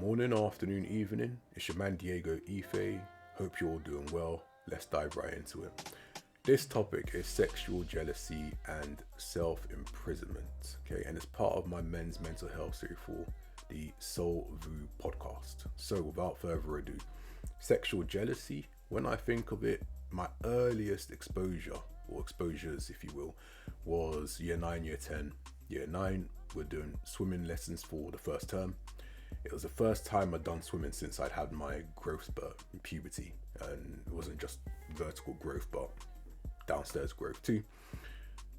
Morning, afternoon, evening. It's your man Diego Ife. Hope you're all doing well. Let's dive right into it. This topic is sexual jealousy and self-imprisonment. Okay, and it's part of my men's mental health series for the Soul Vu podcast. So, without further ado, sexual jealousy. When I think of it, my earliest exposure or exposures, if you will, was year 9, year 10. Year 9, we're doing swimming lessons for the first term. It was the first time I'd done swimming since I'd had my growth spurt in puberty, and it wasn't just vertical growth but downstairs growth too.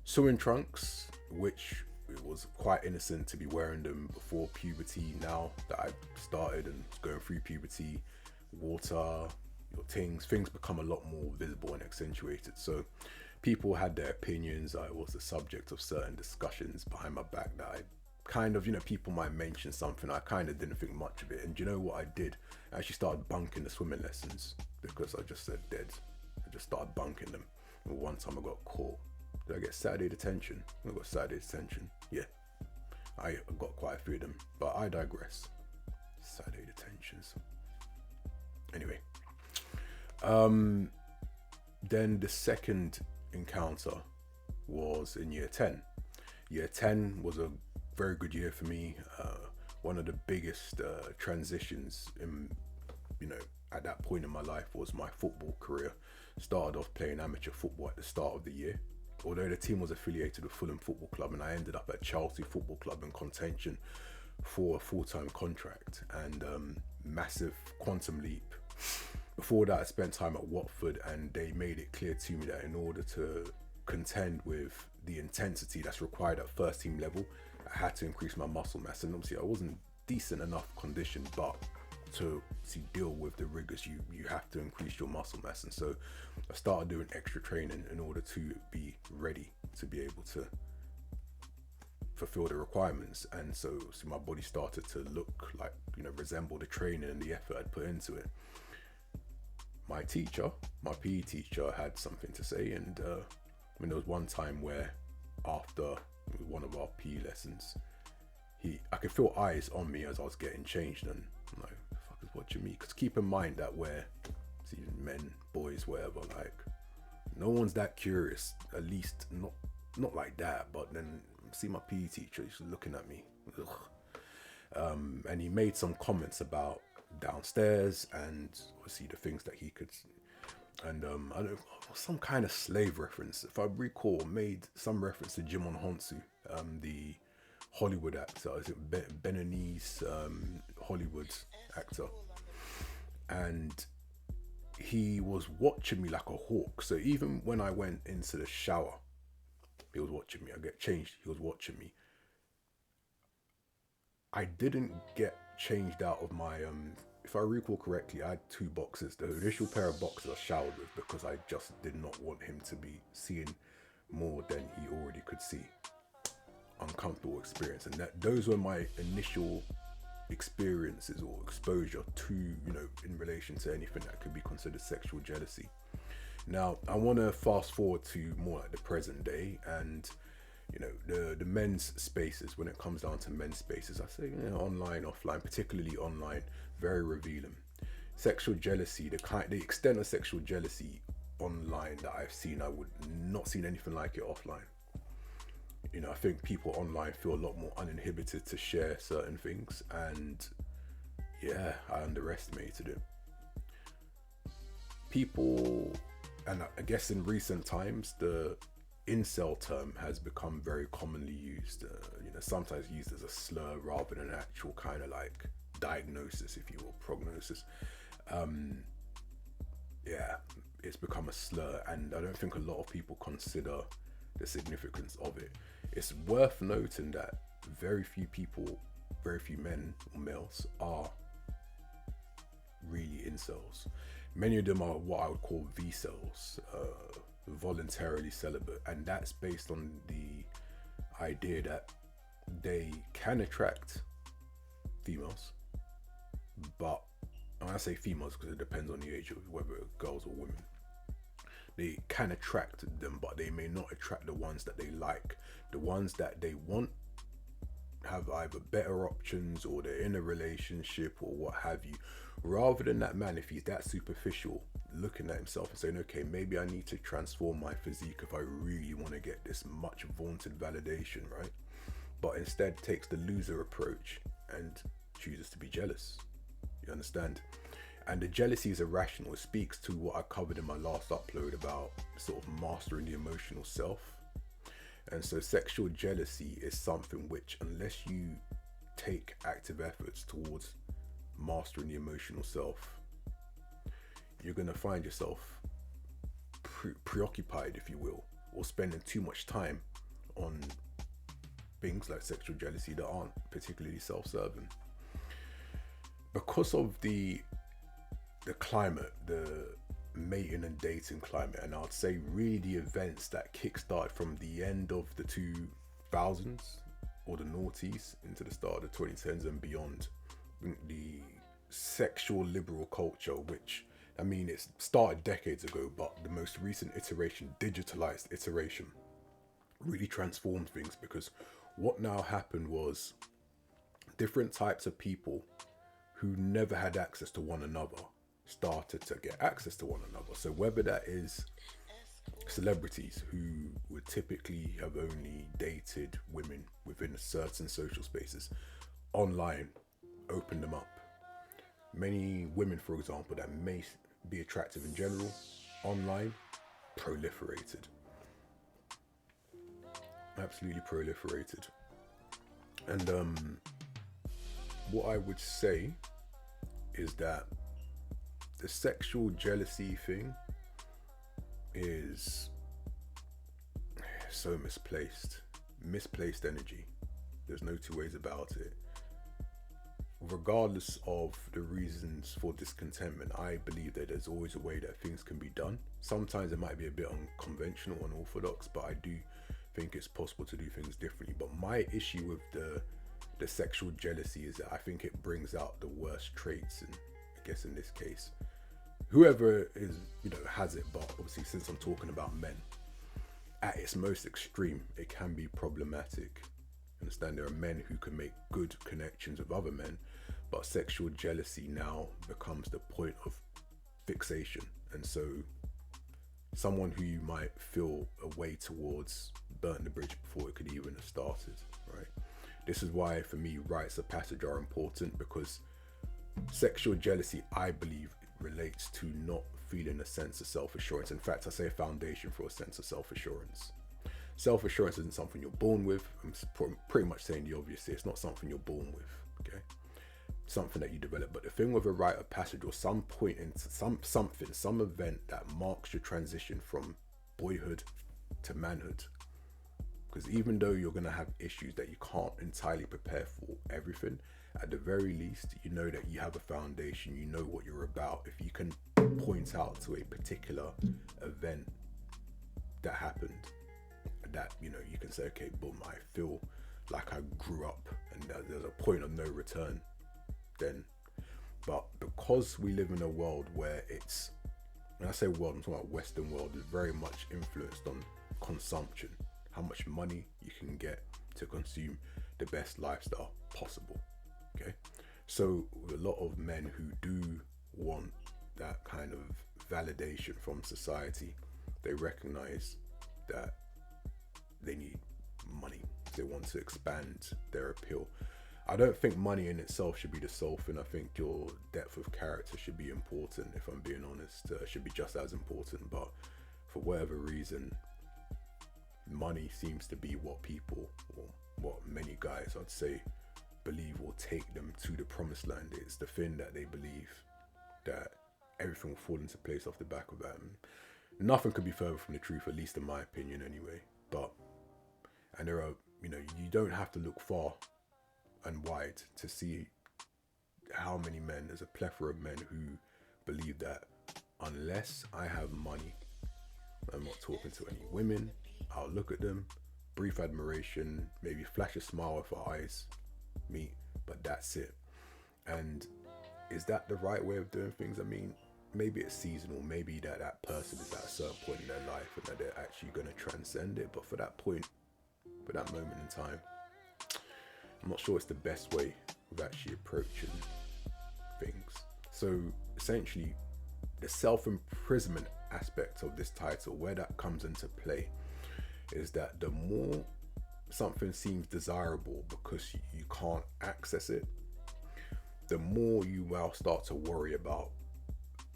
Swimming trunks, which it was quite innocent to be wearing them before puberty. Now that I started and going through puberty, water, your things become a lot more visible and accentuated. So people had their opinions. I was the subject of certain discussions behind my back that I kind of, people might mention something. I kind of didn't think much of it. And do you know what I did? I actually started bunking the swimming lessons because I just said dead. I just started bunking them. And one time I got caught. Did I get Saturday detention? I got Saturday detention. Yeah. I got quite a few of them. But I digress. Saturday detentions. Anyway. Then the second encounter was in year 10. Year 10 was a very good year for me. One of the biggest transitions in, at that point in my life was my football career. Started off playing amateur football at the start of the year, although the team was affiliated with Fulham Football Club, and I ended up at Chelsea Football Club in contention for a full-time contract, and massive quantum leap. Before that, I spent time at Watford, and they made it clear to me that in order to contend with the intensity that's required at first team level, I had to increase my muscle mass. And obviously I wasn't decent enough conditioned, but to deal with the rigors, you have to increase your muscle mass. And so I started doing extra training in order to be ready to be able to fulfill the requirements. And so my body started to look like, resemble the training and the effort I'd put into it. My teacher, my PE teacher, had something to say, and there was one time where after one of our PE lessons, I could feel eyes on me as I was getting changed, and I'm like, the fuck is watching me? Because keep in mind that men, boys, whatever, like, no one's that curious, at least not like that. But then see my PE teacher, he's looking at me, and he made some comments about downstairs and obviously the things that he could, and I don't know, some kind of slave reference, if I recall, made some reference to Jimon Honsu, the Hollywood actor, is it Beninese Hollywood actor, and he was watching me like a hawk. So even when I went into the shower, he was watching me. I get changed, he was watching me. I didn't get changed out of my if I recall correctly, I had 2 boxes. The initial pair of boxes I showered with because I just did not want him to be seeing more than he already could see. Uncomfortable experience, and those were my initial experiences or exposure to, in relation to anything that could be considered sexual jealousy. Now I want to fast forward to more like the present day, and the men's spaces. When it comes down to men's spaces, I say online, offline, particularly online, very revealing. Sexual jealousy, the extent of sexual jealousy online that I've seen, I would not seen anything like it offline. I think people online feel a lot more uninhibited to share certain things, and yeah, I underestimated it. People, and I guess in recent times, the incel term has become very commonly used, sometimes used as a slur rather than an actual kind of like diagnosis, if you will, prognosis. Yeah, it's become a slur, and I don't think a lot of people consider the significance of it. It's worth noting that very few men or males are really incels. Many of them are what I would call V-cells, voluntarily celibate, and that's based on the idea that they can attract females, but when I say females, because it depends on the age of whether girls or women. They can attract them, but they may not attract the ones that they like. The ones that they want have either better options or they're in a relationship or what have you. Rather than that man, if he's that superficial, looking at himself and saying, okay, maybe I need to transform my physique if I really want to get this much vaunted validation, right? But instead takes the loser approach and chooses to be jealous. You understand? And the jealousy is irrational. It speaks to what I covered in my last upload about sort of mastering the emotional self. And so sexual jealousy is something which, unless you take active efforts towards mastering the emotional self, you're going to find yourself preoccupied, if you will, or spending too much time on things like sexual jealousy that aren't particularly self-serving. Because of the climate, the mating and dating climate, and I'd say really the events that kickstarted from the end of the 2000s or the noughties into the start of the 2010s and beyond, the sexual liberal culture, which, I mean, it started decades ago, but the most recent iteration, digitalized iteration, really transformed things, because what now happened was different types of people who never had access to one another started to get access to one another. So whether that is celebrities who would typically have only dated women within certain social spaces, online opened them up. Many women, for example, that may be attractive in general, online proliferated. Absolutely proliferated. And what I would say is that the sexual jealousy thing is so misplaced energy. There's no two ways about it. Regardless of the reasons for discontentment, I believe that there's always a way that things can be done. Sometimes it might be a bit unconventional, unorthodox, but I do think it's possible to do things differently. But my issue with the sexual jealousy is that I think it brings out the worst traits, and I guess in this case, whoever is, has it. But obviously, since I'm talking about men, at its most extreme, it can be problematic. Understand, there are men who can make good connections with other men, but sexual jealousy now becomes the point of fixation. And so someone who you might feel a way towards burnt the bridge before it could even have started, right? This is why, for me, rites of passage are important, because sexual jealousy, I believe, relates to not feeling a sense of self-assurance. In fact, I say a foundation for a sense of self-assurance. Self-assurance isn't something you're born with. I'm pretty much saying the obvious here. It's not something you're born with, okay? Something that you develop. But the thing with a rite of passage, or some point in some event that marks your transition from boyhood to manhood, because even though you're going to have issues that you can't entirely prepare for everything, at the very least, you know that you have a foundation, you know what you're about. If you can point out to a particular event that happened, that, you can say, okay, boom, I feel like I grew up and there's a point of no return then. But because we live in a world where it's, when I say world, I'm talking about Western world, is very much influenced on consumption, how much money you can get to consume the best lifestyle possible, okay? So a lot of men who do want that kind of validation from society, they recognize that they need money. They want to expand their appeal. I don't think money in itself should be the sole thing. I think your depth of character should be important, if I'm being honest. Should be just as important, but for whatever reason, money seems to be what people, or what many guys, I'd say, believe will take them to the promised land. It's the thing that they believe that everything will fall into place off the back of that. And nothing could be further from the truth, at least in my opinion anyway. But, and there are, you don't have to look far and wide to see how many men, there's a plethora of men who believe that unless I have money, I'm not talking to any women, I'll look at them, brief admiration, maybe flash a smile if our eyes meet, but that's it. And is that the right way of doing things? I mean, maybe it's seasonal, maybe that person is at a certain point in their life and that they're actually going to transcend it, but for that point, for that moment in time, I'm not sure it's the best way of actually approaching things. So essentially, the self-imprisonment aspect of this title, where that comes into play, is that the more something seems desirable because you can't access it, the more you will start to worry about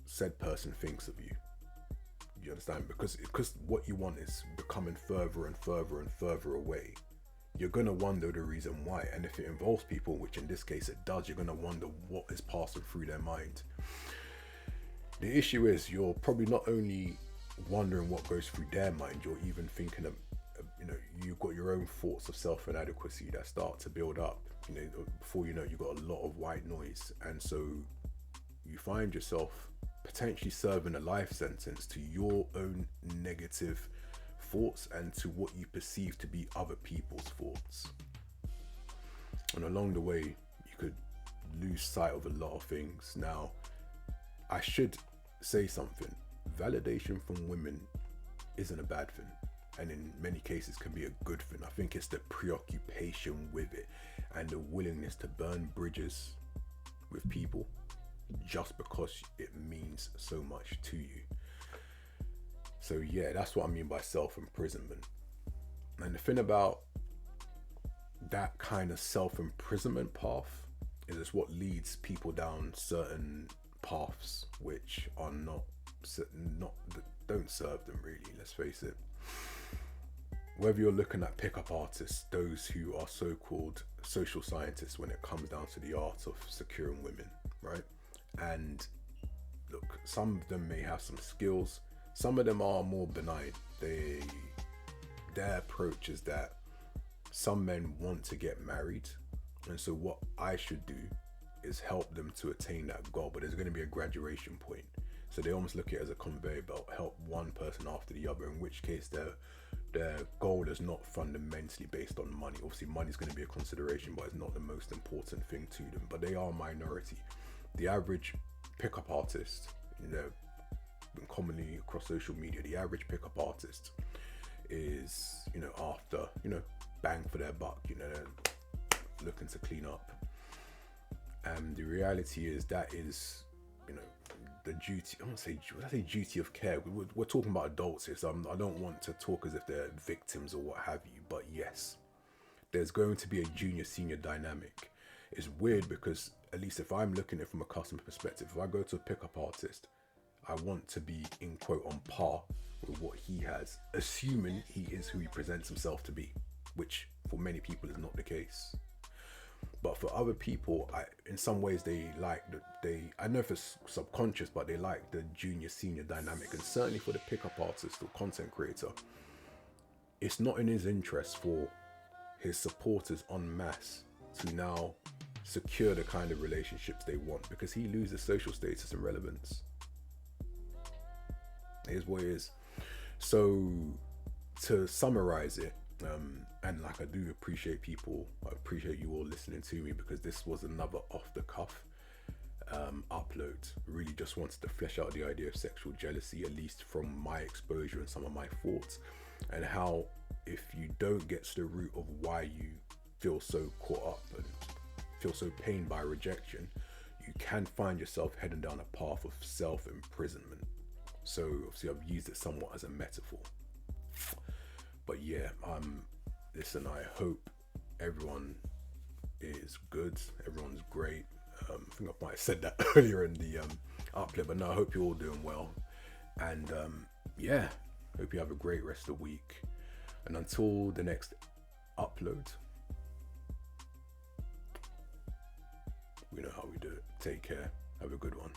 said person thinks of you. You understand? Because what you want is becoming further and further and further away. You're going to wonder the reason why. And if it involves people, which in this case it does, you're going to wonder what is passing through their mind. The issue is you're probably not only wondering what goes through their mind, you're even thinking of, you've got your own thoughts of self-inadequacy that start to build up. Before you know it, you've got a lot of white noise. And so you find yourself potentially serving a life sentence to your own negative thoughts and to what you perceive to be other people's thoughts. And along the way, you could lose sight of a lot of things. Now, I should say something. Validation from women isn't a bad thing, and in many cases can be a good thing. I think it's the preoccupation with it and the willingness to burn bridges with people just because it means so much to you. So yeah, that's what I mean by self-imprisonment. And the thing about that kind of self-imprisonment path is it's what leads people down certain paths which are not don't serve them really, let's face it. Whether you're looking at pickup artists, those who are so-called social scientists when it comes down to the art of securing women, right? And look, some of them may have some skills, some of them are more benign. Their approach is that some men want to get married, and so what I should do is help them to attain that goal, but there's going to be a graduation point. So they almost look at it as a conveyor belt, help one person after the other, in which case their goal is not fundamentally based on money. Obviously money is going to be a consideration, but it's not the most important thing to them. But they are a minority. The average pickup artist, commonly across social media, the average pickup artist is, after, bang for their buck, they're looking to clean up. And the reality is that is, the duty, I say duty of care. We're talking about adults here, so I don't want to talk as if they're victims or what have you, but yes, there's going to be a junior-senior dynamic. It's weird because, at least if I'm looking at it from a customer perspective, if I go to a pickup artist, I want to be, in quote, on par with what he has, assuming he is who he presents himself to be, which for many people is not the case. But for other people, in some ways, I know if it's subconscious, but they like the junior-senior dynamic. And certainly for the pickup artist or content creator, it's not in his interest for his supporters en masse to now secure the kind of relationships they want, because he loses social status and relevance. Here's what it is. So to summarize it, and I do appreciate you all listening to me, because this was another off the cuff upload. Really just wanted to flesh out the idea of sexual jealousy, at least from my exposure and some of my thoughts, and how if you don't get to the root of why you feel so caught up and feel so pained by rejection, you can find yourself heading down a path of self-imprisonment. So obviously I've used it somewhat as a metaphor. But yeah, listen, I hope everyone is good, everyone's great. I think I might have said that earlier in the upload, but no, I hope you're all doing well. And yeah, hope you have a great rest of the week. And until the next upload, we know how we do it. Take care. Have a good one.